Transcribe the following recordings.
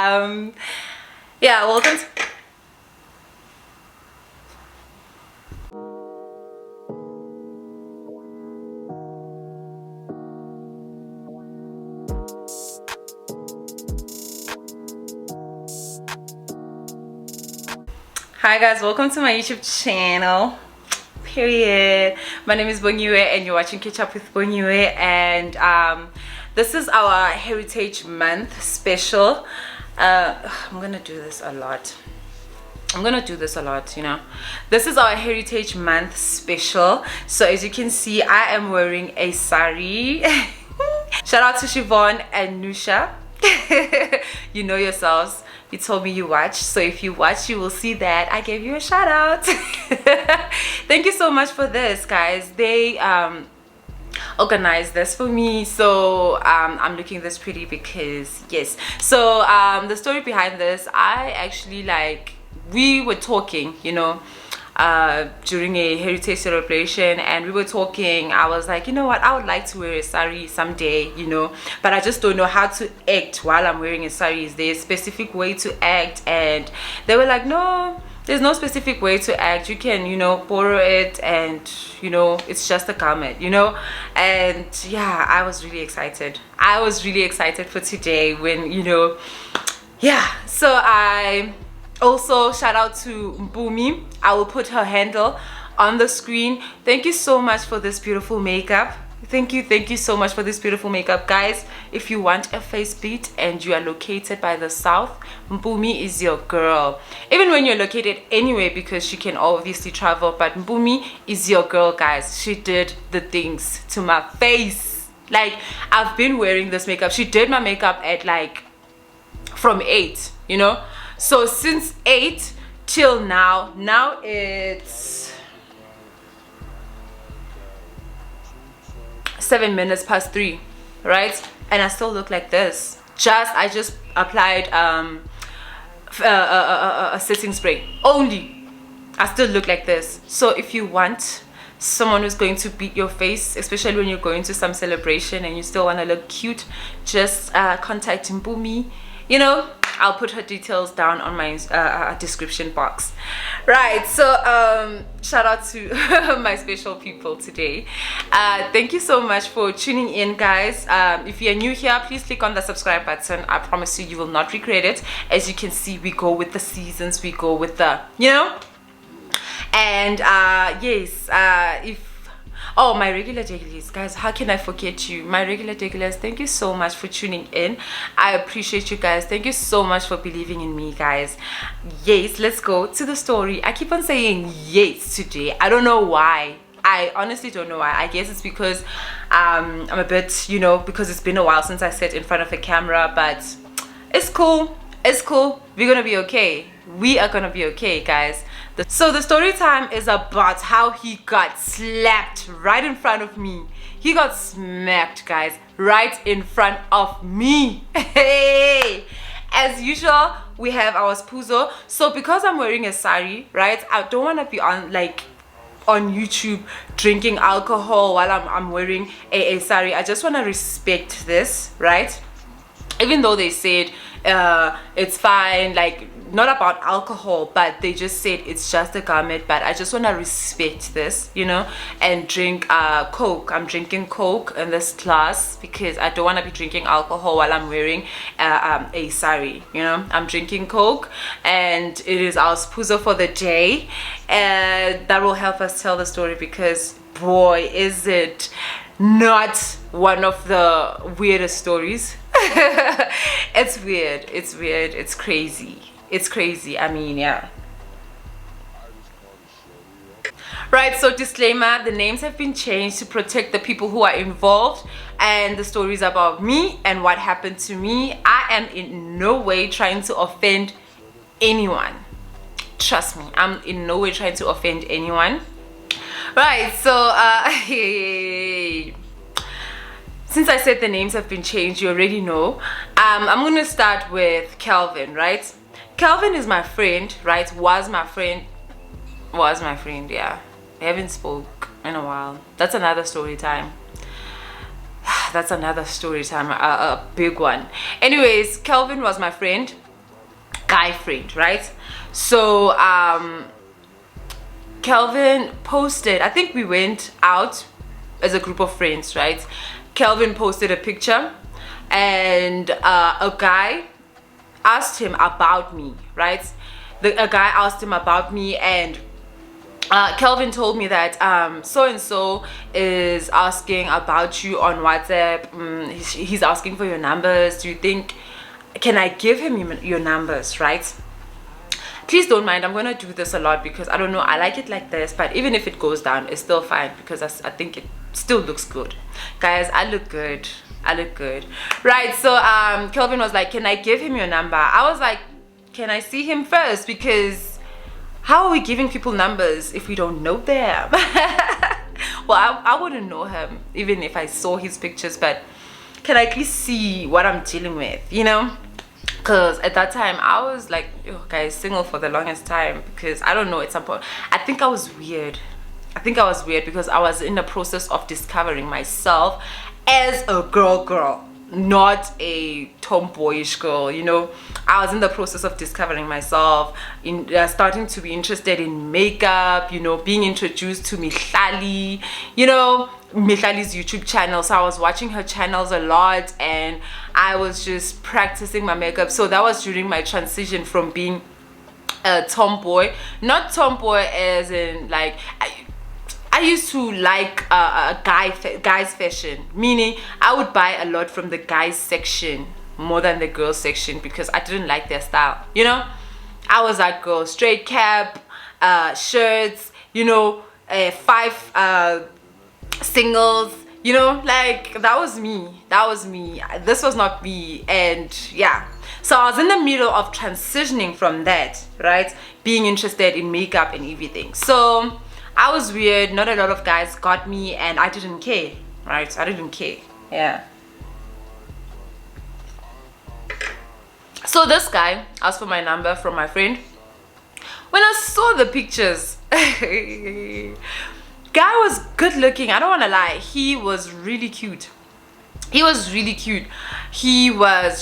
Yeah, welcome to Hi guys, welcome to my YouTube channel. Period. My name is Mpumie and you're watching Catch Up with Mpumie, and this is our Heritage Month special. I'm gonna do this a lot. You know. This is our Heritage Month special. So as you can see, I am wearing a sari. Shout out to Chevon and Nusha. You know yourselves. You told me you watch, so if you watch, you will see that I gave you a shout out. Thank you so much for this, guys. They organized this for me, so I'm looking this pretty because yes. So the story behind this, I actually we were talking, you know, during a heritage celebration, and we were talking. I was like, you know what, I would like to wear a sari someday, you know, but I just don't know how to act while I'm wearing a sari. Is there a specific way to act? And they were like, no, there's no specific way to act. You can, you know, borrow it, and you know, it's just a garment, you know. And yeah, I was really excited for today when, you know, yeah. So I also shout out to Mpumie. I will put her handle on the screen. Thank you so much for this beautiful makeup. Thank you so much for this beautiful makeup, guys. If you want a face beat and you are located by the south, Mpumie is your girl. Even when you're located anywhere, because she can obviously travel, but Mpumie is your girl, guys. She did the things to my face. Like, I've been wearing this makeup. She did my makeup at from 8, you know. So since 8 till now it's 7 minutes past 3, right? And I still look like this. I just applied a setting spray only. I still look like this. So if you want someone who's going to beat your face, especially when you're going to some celebration and you still want to look cute, just contact Mpumie. You know, I'll put her details down on my description box. Right, so shout out to my special people today. Thank you so much for tuning in, guys. If you're new here, please click on the subscribe button. I promise you, you will not regret it. As you can see, we go with the seasons, we go with the, you know. And yes, oh, my regular regulars, guys, how can I forget you? My regular regulars, thank you so much for tuning in. I appreciate you guys. Thank you so much for believing in me, guys. Yes, let's go to the story. I keep on saying yes today. I don't know why. I honestly don't know why. I guess it's because I'm a bit, you know, because it's been a while since I sat in front of a camera, but it's cool. It's cool. We're gonna be okay. We are gonna be okay, guys. So the story time is about how he got slapped right in front of me. He got smacked, guys, right in front of me. Hey, as usual, we have our sphuzo. So because I'm wearing a sari, right, I don't want to be on YouTube drinking alcohol while I'm wearing a sari. I just want to respect this, right? Even though they said it's fine, like, not about alcohol, but they just said it's just a garment, but I just want to respect this, you know, and drink Coke. I'm drinking Coke in this class because I don't want to be drinking alcohol while I'm wearing a sari, you know. I'm drinking Coke, and it is our sphuzo for the day, and that will help us tell the story, because boy, is it not one of the weirdest stories. It's weird, it's crazy. I mean, yeah. Right, so disclaimer, the names have been changed to protect the people who are involved, and the story is about me and what happened to me. I am in no way trying to offend anyone. Trust me, I'm in no way trying to offend anyone. Right, so since I said the names have been changed, you already know. I'm gonna start with Calvin, right? Calvin is my friend, right? Was my friend, yeah. I haven't spoke in a while. That's another story time. A big one. Anyways, Calvin was my friend. my friend, right? So Kelvin posted, I think we went out as a group of friends, right? Kelvin posted a picture, and a guy asked him about me, right? A guy asked him about me, and Kelvin told me that so and so is asking about you on WhatsApp. He's asking for your numbers. Do you think, can I give him your numbers, right? Please don't mind, I'm gonna do this a lot because I don't know, I like it like this, but even if it goes down, it's still fine because I think it still looks good. Guys, I look good, right? So Kelvin was like, can I give him your number? I was like, can I see him first? Because how are we giving people numbers if we don't know them? Well, I wouldn't know him even if I saw his pictures, but can I at least see what I'm dealing with, you know? Because at that time I was like, oh, guys, single for the longest time, because I don't know, at some point I think I was weird because I was in the process of discovering myself as a girl, not a tomboyish girl, you know. I was in the process of discovering myself, in starting to be interested in makeup, you know, being introduced to Mihlali, you know, Mihlali's YouTube channel. So I was watching her channels a lot, and I was just practicing my makeup. So that was during my transition from being a tomboy, not tomboy as in like I used to like guys fashion, meaning I would buy a lot from the guys section more than the girls section because I didn't like their style, you know. I was that girl, straight cap, shirts, you know, 5 singles, you know, like that was me. This was not me. And yeah, so I was in the middle of transitioning from that, right, being interested in makeup and everything. So I was weird, not a lot of guys got me, and I didn't care, right? I didn't care. Yeah. So this guy asked for my number from my friend. When I saw the pictures, guy was good looking, I don't want to lie. He was really cute. He was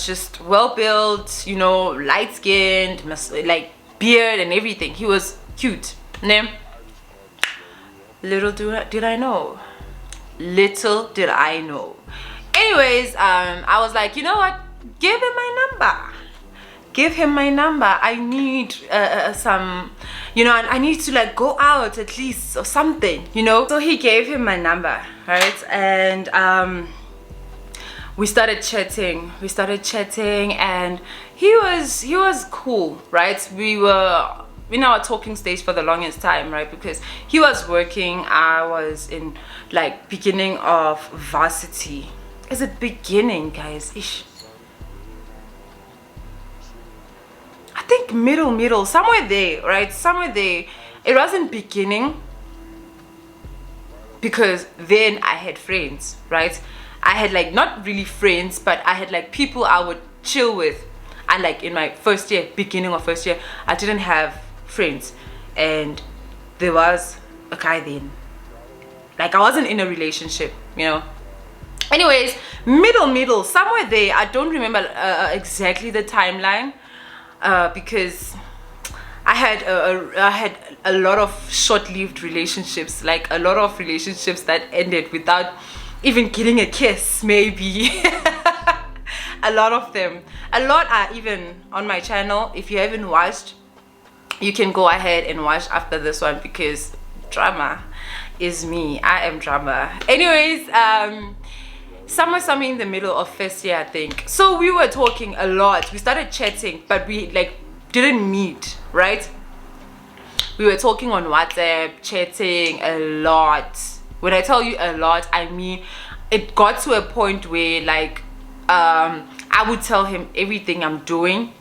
just well built, you know, light skinned, like beard and everything. He was cute. Name. Little did I know. Anyways, I was like, you know what? Give him my number. I need some, you know, I need to like go out at least or something, you know. So he gave him my number, right? And we started chatting, and he was cool, right? We were in our talking stage for the longest time, right? Because he was working, I was in like beginning of varsity. Is it beginning, guys? Ish. I think middle, somewhere there, right? Somewhere there. It wasn't beginning because then I had friends, right? I had like not really friends, but I had like people I would chill with. And like in my first year, beginning of first year, I didn't have friends, and there was a guy then. Like I wasn't in a relationship, you know. Anyways, middle, somewhere there. I don't remember exactly the timeline because I had a lot of short-lived relationships, like a lot of relationships that ended without even getting a kiss, maybe. A lot of them. A lot are even on my channel. If you haven't watched, you can go ahead and watch after this one because drama is me. I am drama. Anyways, somewhere in the middle of first year, I think. So we were talking a lot. We started chatting, but we like didn't meet, right? We were talking on WhatsApp, chatting a lot. When I tell you a lot, I mean it got to a point where like I would tell him everything I'm doing,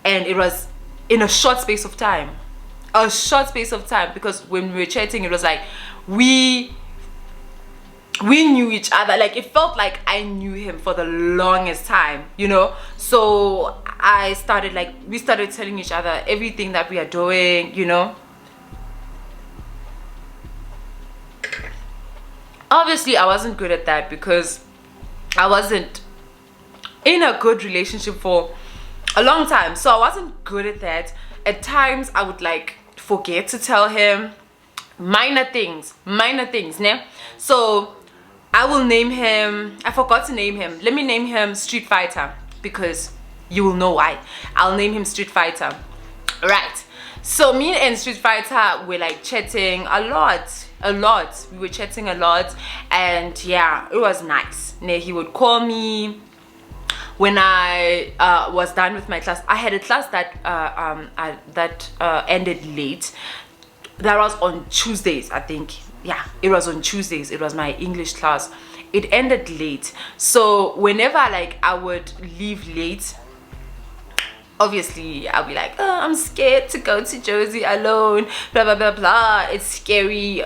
and it was in a short space of time. Because when we were chatting, it was like we knew each other. Like it felt like I knew him for the longest time, you know. So we started telling each other everything that we are doing, you know. Obviously I wasn't good at that because I wasn't in a good relationship for a long time. So I wasn't good at that. At times I would like forget to tell him minor things, ne? So I will name him, I forgot to name him. Let me name him Street Fighter, because you will know why. I'll name him Street Fighter. Right. So me and Street Fighter were like chatting a lot. We were chatting a lot, and yeah, it was nice. He would call me when I was done with my class. I had a class that ended late. That was on Tuesdays, I think. Yeah, it was on Tuesdays. It was my English class. It ended late. So whenever like I would leave late, obviously I'll be like, oh, I'm scared to go to Josie alone, blah blah blah blah, it's scary.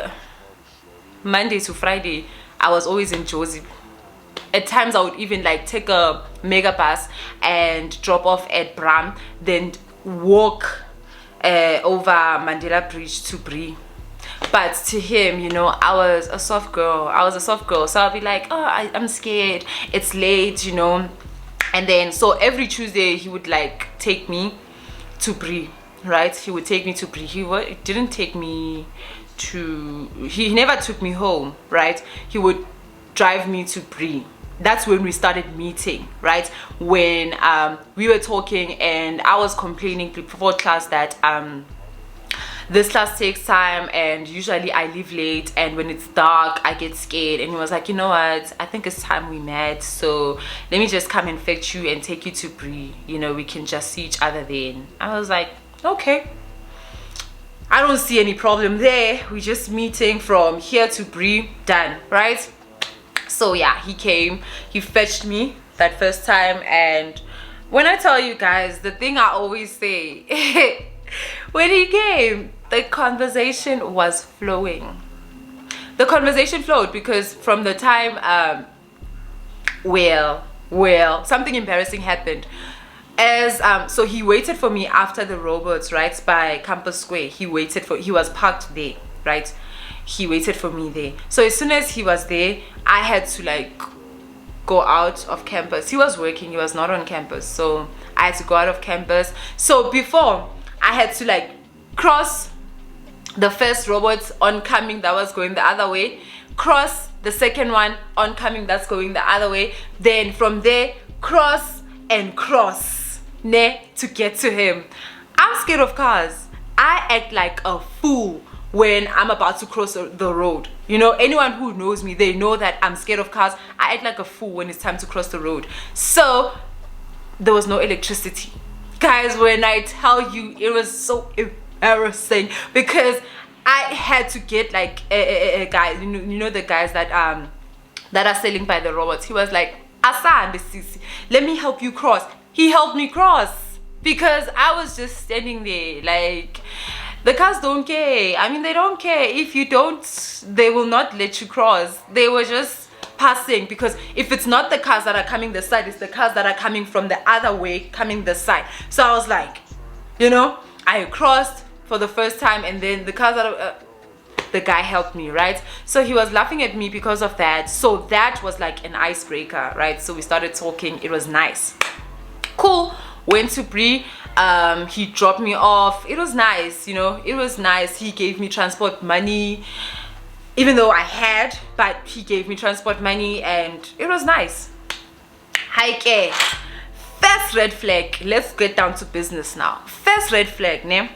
Monday to Friday I was always in Josie. At times I would even like take a mega bus and drop off at Bram, then walk over Mandela Bridge to Braai. But to him, you know, I was a soft girl, so I'll be like, oh, I'm scared, it's late, you know. And then so every Tuesday he would like take me to Braai, right? He would take me to Braai. He never took me home, right? He would drive me to Braai. That's when we started meeting, right? When we were talking and I was complaining before class that this class takes time and usually I leave late, and when it's dark I get scared. And he was like, you know what, I think it's time we met, so let me just come and fetch you and take you to Braai, you know, we can just see each other then. I was like, okay, I don't see any problem there, we're just meeting from here to Braai, done, right? So yeah, he came, he fetched me that first time. And when I tell you guys, the thing I always say when he came, the conversation was flowing. The conversation flowed because from the time well, something embarrassing happened. So he waited for me after the robots, right, by Campus Square. He was parked there, right? He waited for me there. So as soon as he was there, I had to like go out of campus. He was working, he was not on campus, so I had to go out of campus. So before, I had to like cross the first robot oncoming that was going the other way, cross the second one oncoming that's going the other way, then from there cross and cross to get to him. I'm scared of cars. I act like a fool when I'm about to cross the road. You know, anyone who knows me, they know that I'm scared of cars. I act like a fool when it's time to cross the road. So there was no electricity. Guys, when I tell you, it was so embarrassing because I had to get like a guy, you know the guys that are selling by the robots. He was like, Asande Sisi, let me help you cross. He helped me cross because I was just standing there. Like, the cars don't care. I mean, they don't care. If you don't, they will not let you cross. They were just passing, because if it's not the cars that are coming this side, it's the cars that are coming from the other way coming this side. So I was like, you know, I crossed for the first time, and then the cars that are, the guy helped me, right? So he was laughing at me because of that. So that was like an icebreaker, right? So we started talking. It was nice. Cool. Went to Braai. He dropped me off. It was nice, you know, it was nice. He gave me transport money, even though I had, but he gave me transport money and it was nice. Hike. First red flag. Let's get down to business now. First red flag, ne?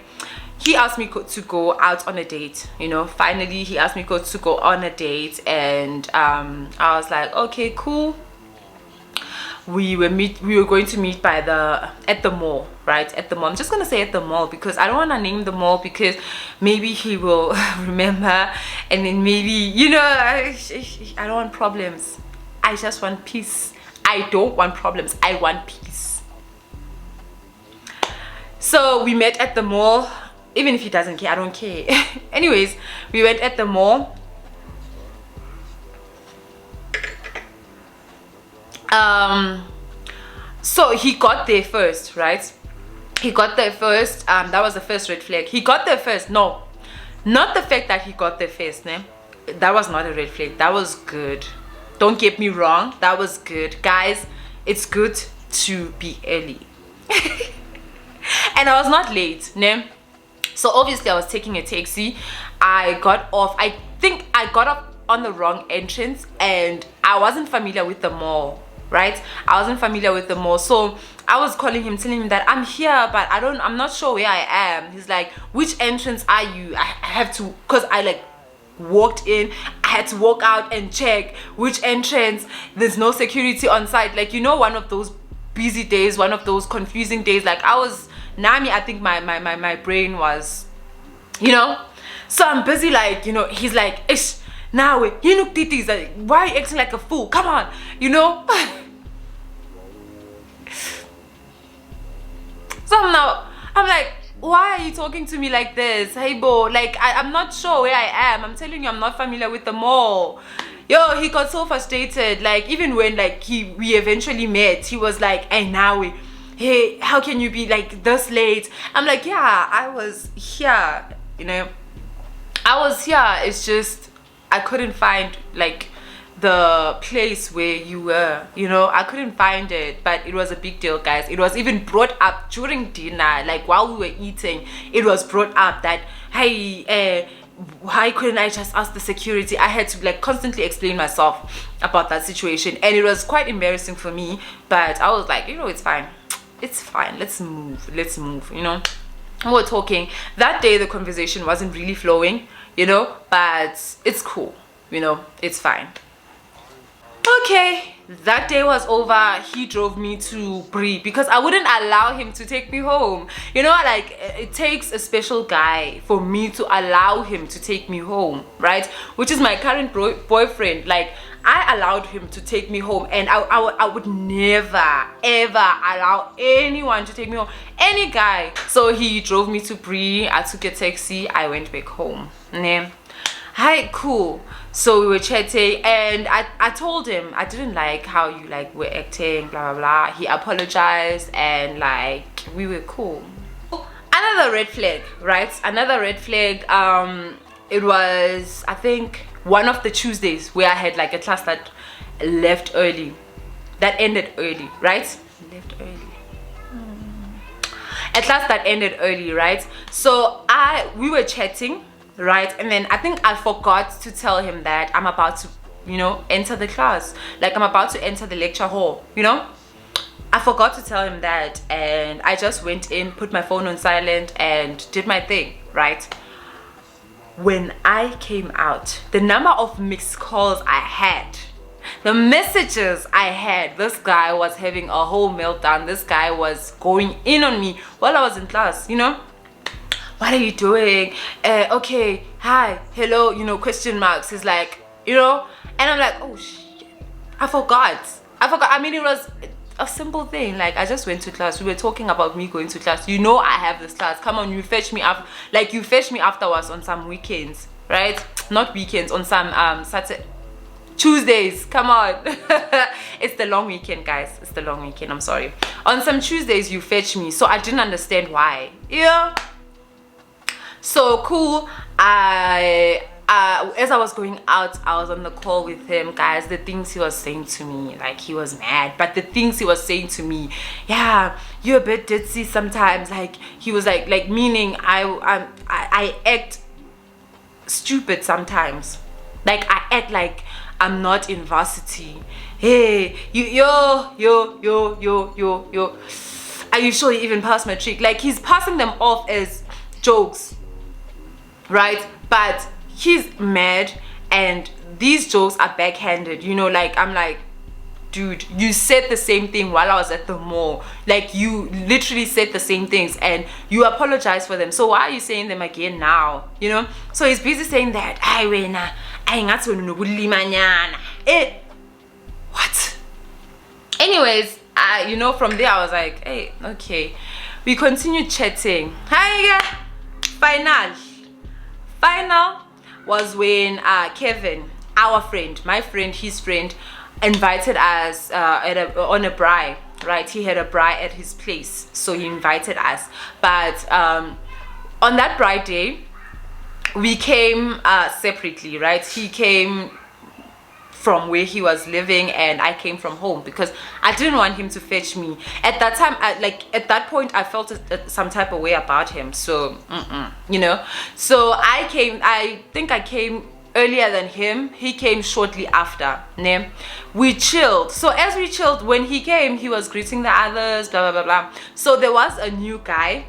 He asked me to go out on a date, you know. Finally, he asked me to go on a date, and I was like, okay, cool. We were going to meet at the mall, right? At the mall. I'm just gonna say at the mall because I don't want to name the mall, because maybe he will remember, and then maybe, you know, I don't want problems. I just want peace. I don't want problems. I want peace. So we met at the mall. Even if he doesn't care, I don't care. Anyways, we went at the mall. So he got there first, right? He got there first. That was the first red flag. He got there first. No, not the fact that he got there first, ne? That was not a red flag. That was good. Don't get me wrong, that was good. Guys, it's good to be early. And I was not late, ne? So obviously I was taking a taxi. I got off. I think I got off on the wrong entrance, and I wasn't familiar with the mall, right? I wasn't familiar with the mall. So I was calling him, telling him that I'm here, but I'm not sure where I am. He's like, which entrance are you? I have to, because I like walked in, I had to walk out and check which entrance. There's no security on site. Like, you know, one of those busy days, one of those confusing days. Like I was Nami, I think my brain was, you know. So I'm busy, like, you know, he's like, ish, now you look titis, like, why are you acting like a fool? Come on, you know. So I'm like, why are you talking to me like this? Hey bo, like I'm not sure where I am. I'm telling you, I'm not familiar with the mall. Yo, he got so frustrated. Like even when like we eventually met, he was like, hey now hey, how can you be like this late? I'm like, yeah, I was here, you know. I was here. It's just I couldn't find like the place where you were, you know. I couldn't find it, but it was a big deal, guys. It was even brought up during dinner, like while we were eating. It was brought up that, hey, why couldn't I just ask the security? I had to like constantly explain myself about that situation, and it was quite embarrassing for me. But I was like, you know, it's fine, let's move, you know. We were talking that day. The conversation wasn't really flowing, you know, but it's cool, you know, it's fine. Okay, that day was over. He drove me to braai because I wouldn't allow him to take me home. You know, like it takes a special guy for me to allow him to take me home, right? Which is my current boyfriend. Like I allowed him to take me home, and I would never ever allow anyone to take me home, any guy. So he drove me to braai. I took a taxi. I went back home. Nah. Hi, cool. So we were chatting, and I told him I didn't like how you like were acting, blah blah blah. He apologized, and like we were cool. Another red flag, right? Another red flag. It was, I think, one of the Tuesdays where I had like a class that left early, that ended early, right? Left early. A class that ended early, right? So we were chatting, right? And then I think I forgot to tell him that I'm about to, you know, enter the class. Like I'm about to enter the lecture hall, you know? I forgot to tell him that, and I just went in, put my phone on silent, and did my thing, right? When I came out, the number of missed calls I had, the messages I had, this guy was having a whole meltdown. This guy was going in on me while I was in class, you know? What are you doing? Okay, hi, hello, you know, question marks. He's like, you know, and I'm like, oh shit, I forgot. I mean, it was a simple thing. Like I just went to class. We were talking about me going to class. You know, I have this class. Come on, you fetch me up. Like you fetch me afterwards on some weekends, right? Not weekends, on some Saturday, Tuesdays. Come on. It's the long weekend, guys. It's the long weekend. I'm sorry. On some Tuesdays you fetch me. So I didn't understand why. Yeah. So cool. As I was going out, I was on the call with him, guys. The things he was saying to me, like he was mad, but the things he was saying to me, yeah, you're a bit ditzy sometimes. Like he was like meaning I act stupid sometimes. Like I act like I'm not in varsity. Hey, yo. Are you sure you even passed matric? Like he's passing them off as jokes, right? But he's mad, and these jokes are backhanded, you know. Like I'm like, dude, you said the same thing while I was at the mall. Like you literally said the same things and you apologized for them, so why are you saying them again now, you know? So he's busy saying that what? Anyways, you know, from there I was like, hey, okay. We continued chatting. Hi. Final was when Kevin, our friend, my friend, his friend, invited us on a braai, right? He had a braai at his place, so he invited us. But on that braai day, we came separately, right? He came from where he was living, and I came from home because I didn't want him to fetch me. At that time, at that point, I felt some type of way about him. So, you know. So I think I came earlier than him. He came shortly after. Ne? We chilled. So as we chilled, when he came, he was greeting the others, blah, blah, blah, blah. So there was a new guy.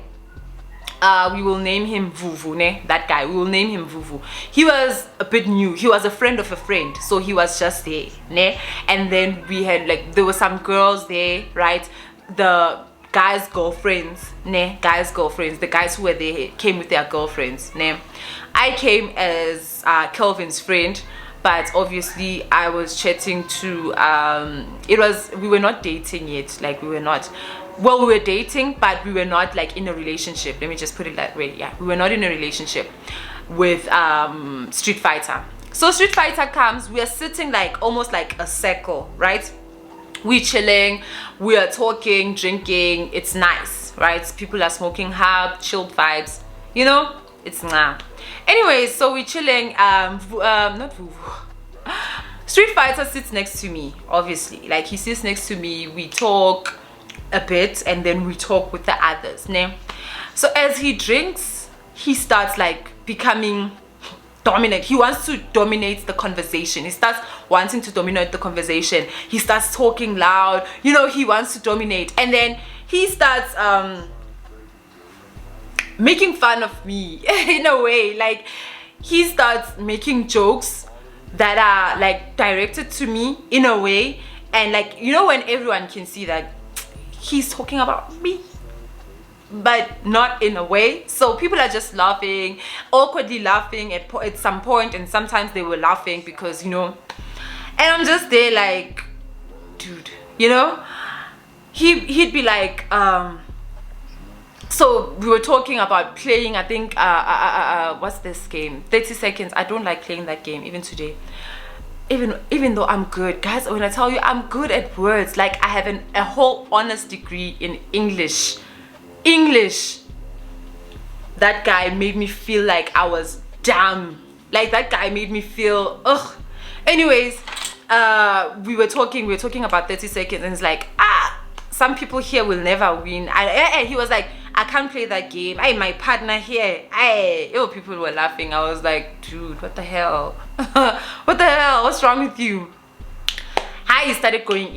We will name him Vuvu, ne? That guy, we will name him Vuvu. He was a bit new. He was a friend of a friend, so he was just there, ne? And then we had there were some girls there, right? The guys' girlfriends, ne? Guys' girlfriends. The guys who were there came with their girlfriends, ne? I came as Kelvin's friend, but obviously I was chatting to we were not dating yet, we were not. Well, we were dating, but we were not in a relationship. Let me just put it that way. Yeah, we were not in a relationship with Street Fighter. So Street Fighter comes, we are sitting almost like a circle, right? We're chilling, we are talking, drinking, it's nice, right? People are smoking herb, chilled vibes, you know, it's nah. Anyways, so we're chilling, not Vuvu. Street Fighter sits next to me, obviously. He sits next to me, we talk a bit, and then we talk with the others, ne? So as he drinks, he starts becoming dominant. He wants to dominate the conversation. He starts wanting to dominate the conversation. He starts talking loud, you know, he wants to dominate. And then he starts making fun of me in a way. He starts making jokes that are directed to me in a way, and you know, when everyone can see that he's talking about me, but not in a way. So people are just laughing, awkwardly laughing at some point, and sometimes they were laughing because, you know, and I'm just there dude, you know. He'd be so we were talking about playing, I think what's this game, 30 seconds. I don't like playing that game even today. Even though I'm good, guys, when I tell you I'm good at words, I have a whole honors degree in English. That guy made me feel like I was dumb. That guy made me feel ugh. Anyways, we were talking about 30 seconds, and it's some people here will never win. He was I can't play that game. My partner here. People were laughing. I was like, dude, what the hell? What the hell? What's wrong with you? He started going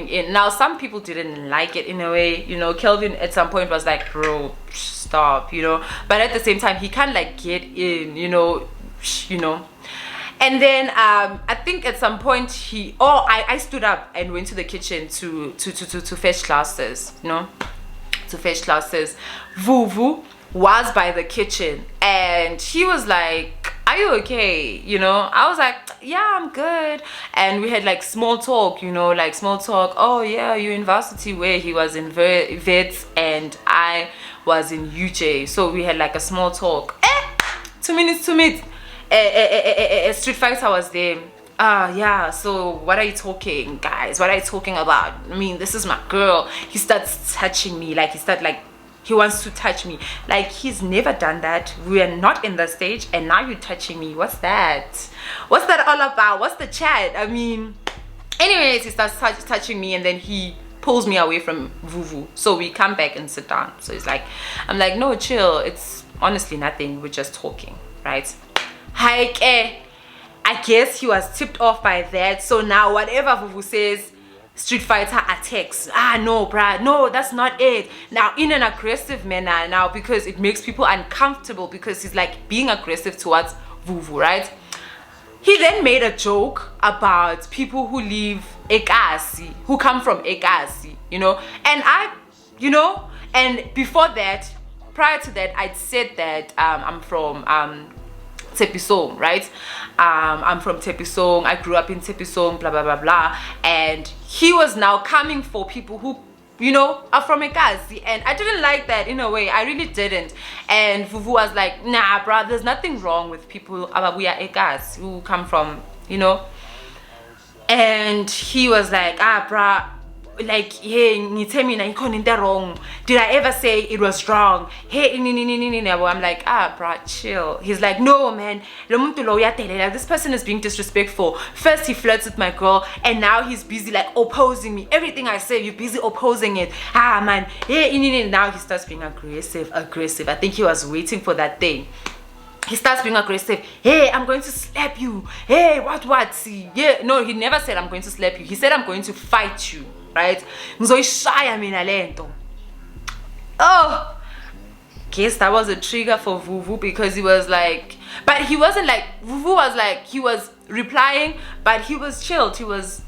in. Now, some people didn't like it in a way. You know, Kelvin at some point was like, bro, stop, you know. But at the same time, he can't get in, you know. And then I think at some point I stood up and went to the kitchen to fetch classes, you know, to fetch classes. Vuvu was by the kitchen, and he was like, are you okay? You know, I was like, yeah, I'm good. And we had small talk, you know, small talk. Oh yeah, you're in varsity, where he was in vets and I was in UJ. So we had a small talk. 2 minutes to meet. Street Fighter was there. Yeah, so what are you talking, guys? What are you talking about? I mean, this is my girl. He starts touching me. He wants to touch me. He's never done that. We are not in the stage, and now you're touching me. What's that? What's that all about? What's the chat? I mean, anyways, he starts touching me, and then he pulls me away from Vuvu. So we come back and sit down. So it's I'm like, no, chill. It's honestly nothing. We're just talking, right? I guess he was tipped off by that. So now whatever Vuvu says, Street Fighter attacks. No, bruh, no, that's not it. Now in an aggressive manner now, because it makes people uncomfortable, because he's being aggressive towards Vuvu, right? He then made a joke about people who leave Ekasi, who come from Ekasi, you know. And and before that, prior to that, I'd said that I'm from Tepisong, right? I'm from Tepisong. I grew up in Tepisong, blah blah blah blah. And he was now coming for people who, you know, are from Ekasi, and I didn't like that in a way. I really didn't. And Vuvu was like, nah, bruh, there's nothing wrong with people we are Ekasi who come from, you know. And he was like, bruh, like, hey, ngithe mina ikhona into wrong. Did I ever say it was wrong? Hey, I'm like, bruh, chill. He's like, no, man. This person is being disrespectful. First he flirts with my girl, and now he's busy like opposing me. Everything I say, you're busy opposing it. Man. Hey, now he starts being aggressive. I think he was waiting for that thing. He starts being aggressive. Hey, I'm going to slap you. Hey, what? See, yeah, no, he never said I'm going to slap you. He said I'm going to fight you, right? Oh, guess that was a trigger for Vuvu, because he was like, but he wasn't like, Vuvu was like, he was replying, but he was chilled. He was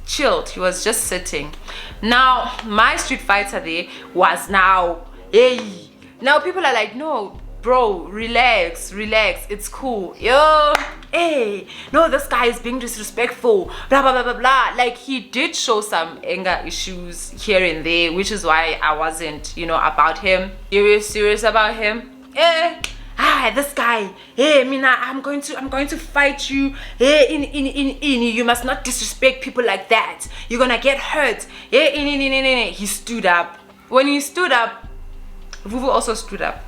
just sitting. Now my Street Fighter there was now, hey, now people are like, no, bro, relax, it's cool. Yo, hey, no, this guy is being disrespectful, blah blah blah blah blah. Like, he did show some anger issues here and there, which is why I wasn't, about him, serious about him. This guy, hey, Mina, I'm going to fight you. Hey, you must not disrespect people like that. You're gonna get hurt. Hey, he stood up. When he stood up, Vuvu also stood up.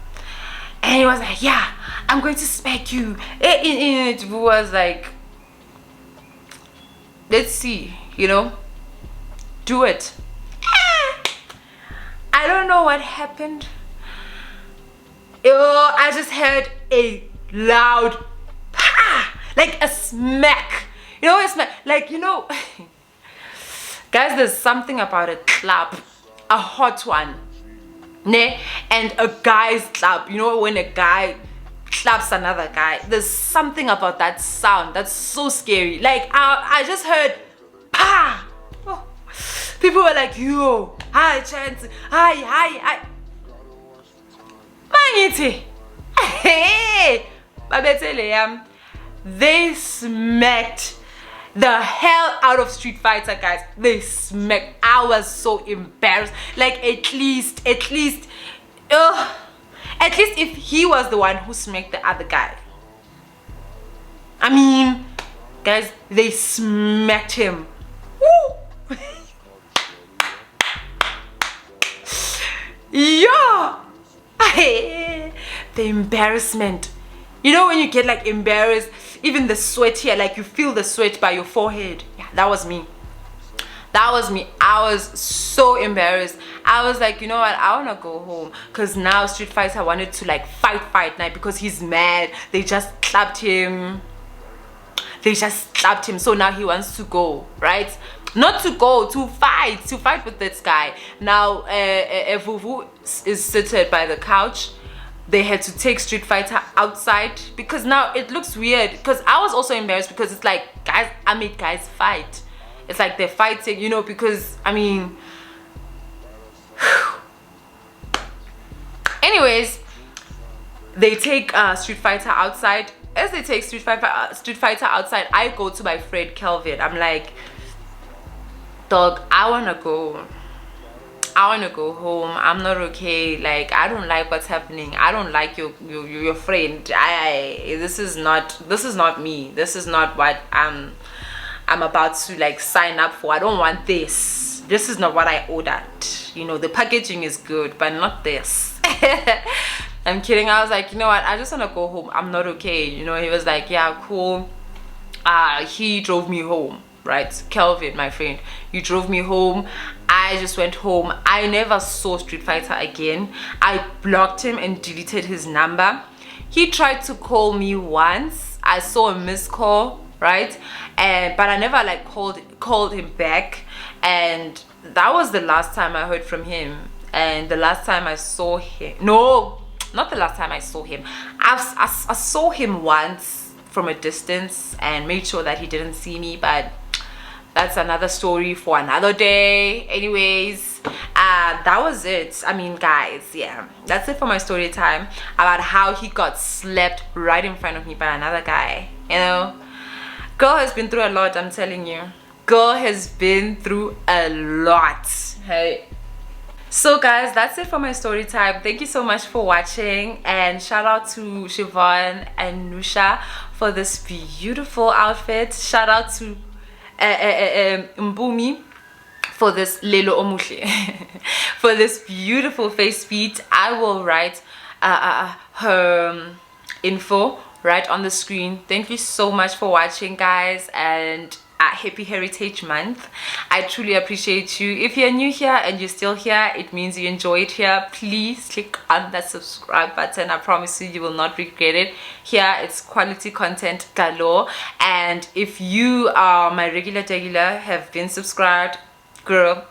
And he was like, yeah, I'm going to smack you. It was like, let's see, do it. I don't know what happened. I just heard a loud, like a smack. A smack. Like, guys, there's something about a clap, a hot one. And a guy's clap, when a guy claps another guy, there's something about that sound that's so scary. Like, I just heard oh. People were like, yo, hi Chance, hi Mangiti. Hey, they smacked the hell out of Street Fighter, guys. They smacked. I was so embarrassed. Like, at least if he was the one who smacked the other guy. I mean, guys, they smacked him. Woo! Yeah. The embarrassment. When you get like embarrassed, even the sweat here, like you feel the sweat by your forehead. Yeah, that was me. I was so embarrassed. I was like, you know what, I want to go home, because now Street Fighter wanted to like fight night, because he's mad. They just clapped him. So now he wants to go, right? Not to go, to fight with this guy. Now Vuvu is seated by the couch. They had to take Street Fighter outside, because now it looks weird, because I was also embarrassed, because it's like, guys, I made guys fight. It's like they're fighting, because I mean anyways, they take Street Fighter outside. As they take Street Fighter outside, I go to my friend Kelvin. I'm like, dog, I wanna go home. I'm not okay. Like, I don't like what's happening. I don't like your friend. This is not me. This is not what I'm about to like sign up for. I don't want this. This is not what I ordered. The packaging is good, but not this. I'm kidding. I was like, you know what, I just want to go home. I'm not okay. He was like, yeah, cool. He drove me home, right? Kelvin, my friend, he drove me home. I just went home. I never saw Street Fighter again. I blocked him and deleted his number. He tried to call me once. I saw a missed call, right? But I never like called him back. And that was the last time I heard from him. And the last time I saw him, no, not the last time I saw him. I saw him once from a distance and made sure that he didn't see me, but that's another story for another day. Anyways, that was it. I mean, guys, yeah, that's it for my story time about how he got slapped right in front of me by another guy. Girl has been through a lot, I'm telling you. Girl has been through a lot. Hey. So guys, that's it for my story time. Thank you so much for watching, and shout out to Chevon and Nusha for this beautiful outfit. Shout out to Mpumie for this lelo omuhle for this beautiful face beat. I will write her info right on the screen. Thank you so much for watching, guys, and happy Heritage Month. I truly appreciate you. If you're new here and you're still here, it means you enjoy it here. Please click on that subscribe button. I promise you, you will not regret it. Here it's quality content galore, and if you are my regular have been subscribed, girl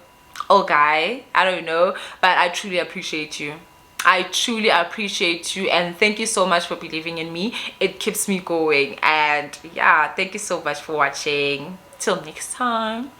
or guy, I don't know, but I truly appreciate you. I truly appreciate you, and thank you so much for believing in me. It keeps me going, and yeah, thank you so much for watching. Till next time.